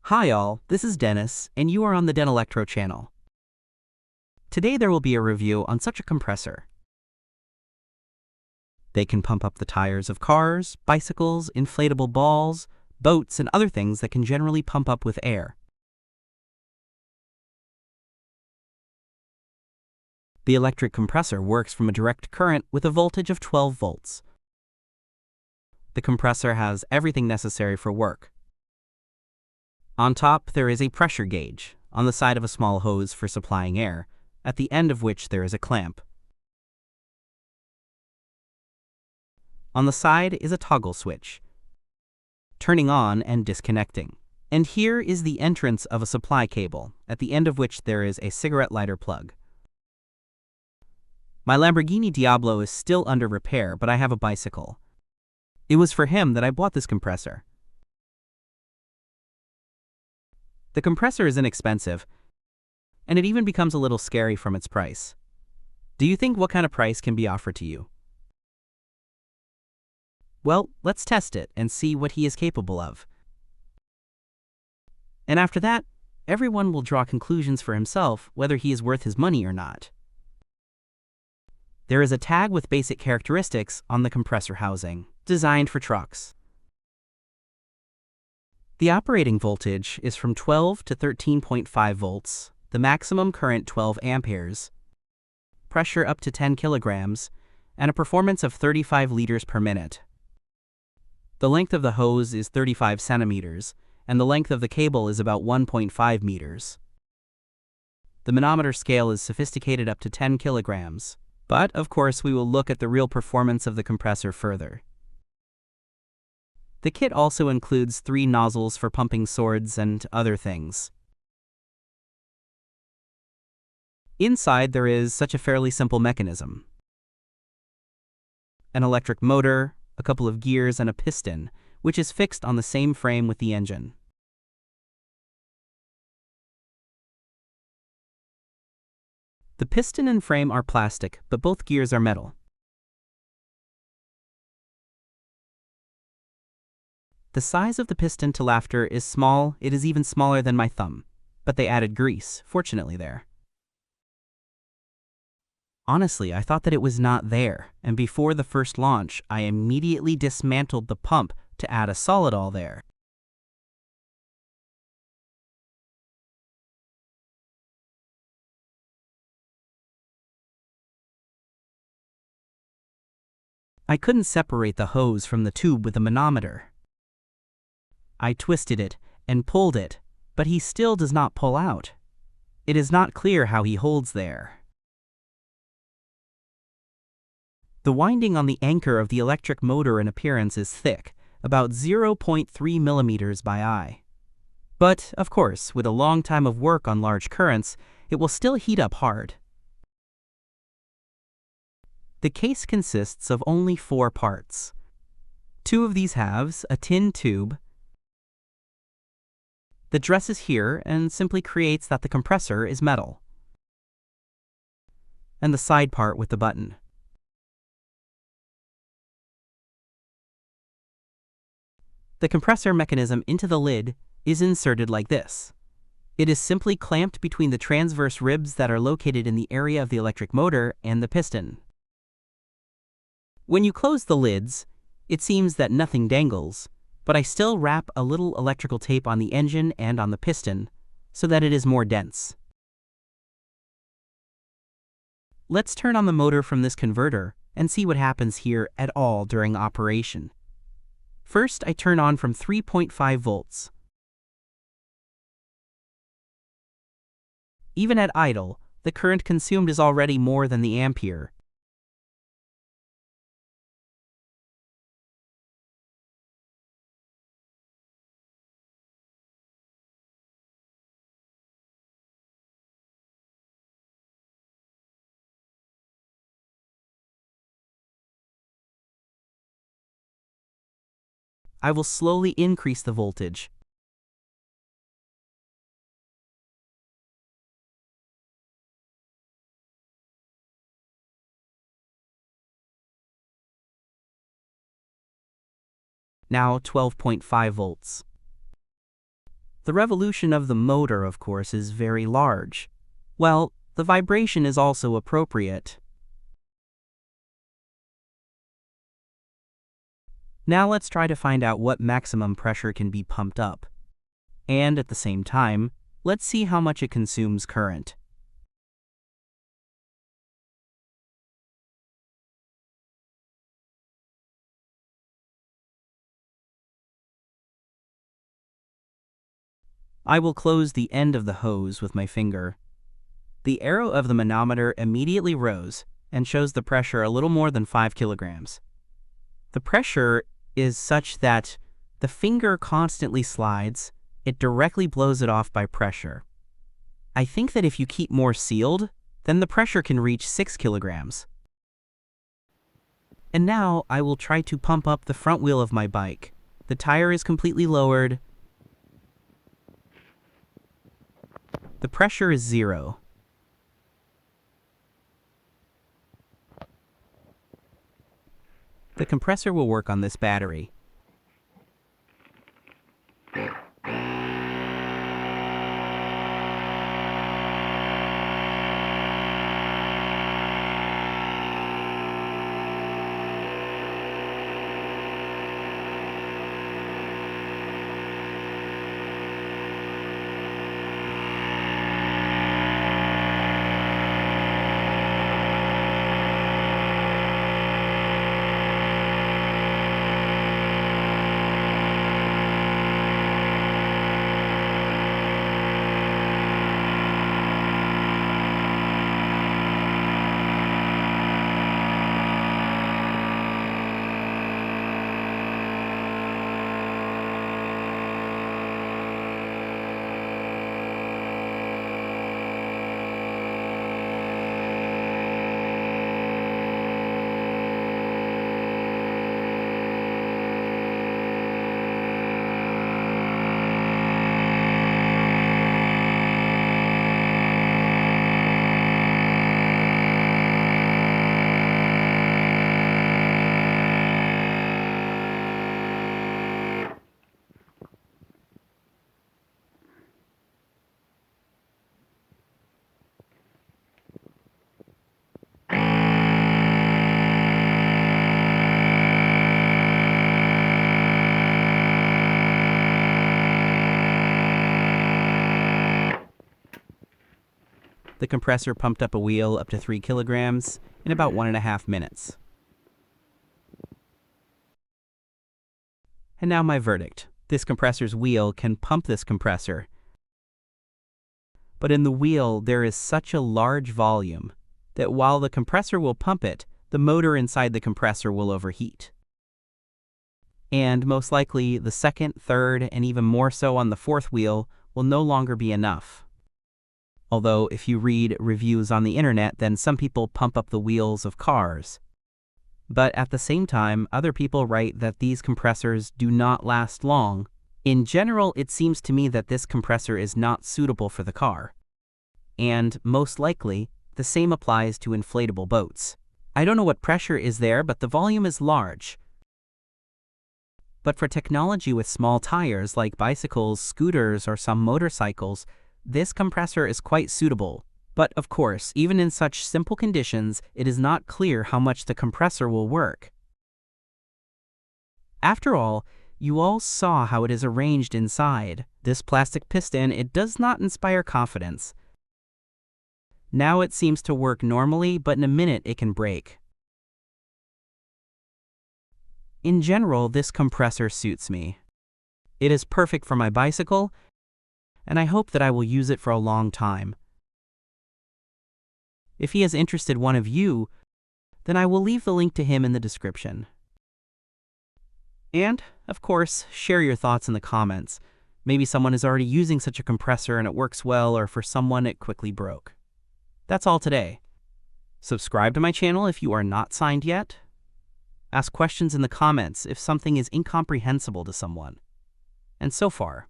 Hi all, this is Dennis, and you are on the Den Electro channel. Today there will be a review on such a compressor. They can pump up the tires of cars, bicycles, inflatable balls, boats, and other things that can generally pump up with air. The electric compressor works from a direct current with a voltage of 12 volts. The compressor has everything necessary for work. On top, there is a pressure gauge, on the side of a small hose for supplying air, at the end of which there is a clamp. On the side is a toggle switch, turning on and disconnecting. And here is the entrance of a supply cable, at the end of which there is a cigarette lighter plug. My Lamborghini Diablo is still under repair, but I have a bicycle. It was for him that I bought this compressor. The compressor is inexpensive, and it even becomes a little scary from its price. Do you think what kind of price can be offered to you? Well, let's test it and see what he is capable of. And after that, everyone will draw conclusions for himself whether he is worth his money or not. There is a tag with basic characteristics on the compressor housing, designed for trucks. The operating voltage is from 12 to 13.5 volts, the maximum current 12 amperes, pressure up to 10 kilograms, and a performance of 35 liters per minute. The length of the hose is 35 centimeters, and the length of the cable is about 1.5 meters. The manometer scale is sophisticated up to 10 kilograms, but of course we will look at the real performance of the compressor further. The kit also includes 3 nozzles for pumping swords and other things. Inside there is such a fairly simple mechanism. An electric motor, a couple of gears, and a piston, which is fixed on the same frame with the engine. The piston and frame are plastic, but both gears are metal. The size of the piston to laughter is small. It is even smaller than my thumb, but they added grease, fortunately there. Honestly, I thought that it was not there, and before the first launch, I immediately dismantled the pump to add a solidol there. I couldn't separate the hose from the tube with a manometer. I twisted it and pulled it, but he still does not pull out. It is not clear how he holds there. The winding on the anchor of the electric motor in appearance is thick, about 0.3 millimeters by eye. But, of course, with a long time of work on large currents, it will still heat up hard. The case consists of only 4 parts. 2 of these halves, a tin tube, that dresses here and simply creates that the compressor is metal, and the side part with the button. The compressor mechanism into the lid is inserted like this. It is simply clamped between the transverse ribs that are located in the area of the electric motor and the piston. When you close the lids, it seems that nothing dangles, but I still wrap a little electrical tape on the engine and on the piston so that it is more dense. Let's turn on the motor from this converter and see what happens here at all during operation. First, I turn on from 3.5 volts. Even at idle, the current consumed is already more than the ampere. I will slowly increase the voltage. Now 12.5 volts. The revolution of the motor, of course, is very large. Well, the vibration is also appropriate. Now let's try to find out what maximum pressure can be pumped up. And at the same time, let's see how much it consumes current. I will close the end of the hose with my finger. The arrow of the manometer immediately rose and shows the pressure a little more than 5 kilograms. The pressure is such that the finger constantly slides, it directly blows it off by pressure. I think that if you keep more sealed, then the pressure can reach 6 kilograms. And now I will try to pump up the front wheel of my bike. The tire is completely lowered. The pressure is 0. The compressor will work on this battery. The compressor pumped up a wheel up to 3 kilograms in about 1.5 minutes. And now my verdict. This compressor's wheel can pump this compressor. But in the wheel, there is such a large volume that while the compressor will pump it, the motor inside the compressor will overheat. And most likely, the second, third, and even more so on the fourth wheel will no longer be enough. Although if you read reviews on the internet, then some people pump up the wheels of cars. But at the same time, other people write that these compressors do not last long. In general, it seems to me that this compressor is not suitable for the car. And most likely, the same applies to inflatable boats. I don't know what pressure is there, but the volume is large. But for technology with small tires like bicycles, scooters, or some motorcycles, this compressor is quite suitable. But of course, even in such simple conditions, it is not clear how much the compressor will work. After all, you all saw how it is arranged inside. This plastic piston, it does not inspire confidence. Now it seems to work normally, but in a minute it can break. In general, this compressor suits me. It is perfect for my bicycle, and I hope that I will use it for a long time. If he has interested one of you, then I will leave the link to him in the description. And, of course, share your thoughts in the comments. Maybe someone is already using such a compressor and it works well, or for someone it quickly broke. That's all today. Subscribe to my channel if you are not signed yet. Ask questions in the comments if something is incomprehensible to someone. And so far,